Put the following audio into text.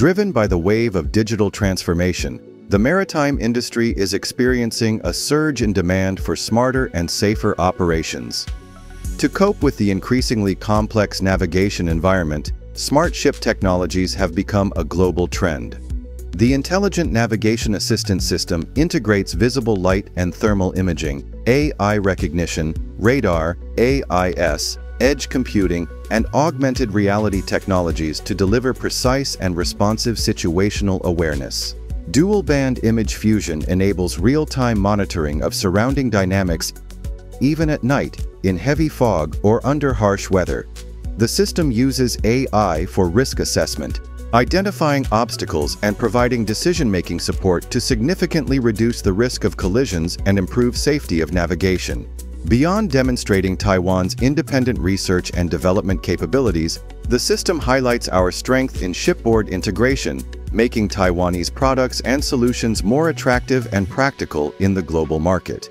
Driven by the wave of digital transformation, the maritime industry is experiencing a surge in demand for smarter and safer operations. To cope with the increasingly complex navigation environment, smart ship technologies have become a global trend. The Intelligent Navigation Assistance System integrates visible light and thermal imaging, AI recognition, radar, AIS, edge computing, and augmented reality technologies to deliver precise and responsive situational awareness. Dual-band image fusion enables real-time monitoring of surrounding dynamics even at night, in heavy fog or under harsh weather. The system uses AI for risk assessment, identifying obstacles and providing decision-making support to significantly reduce the risk of collisions and improve safety of navigation. Beyond demonstrating Taiwan's independent research and development capabilities, the system highlights our strength in shipboard integration, making Taiwanese products and solutions more attractive and practical in the global market.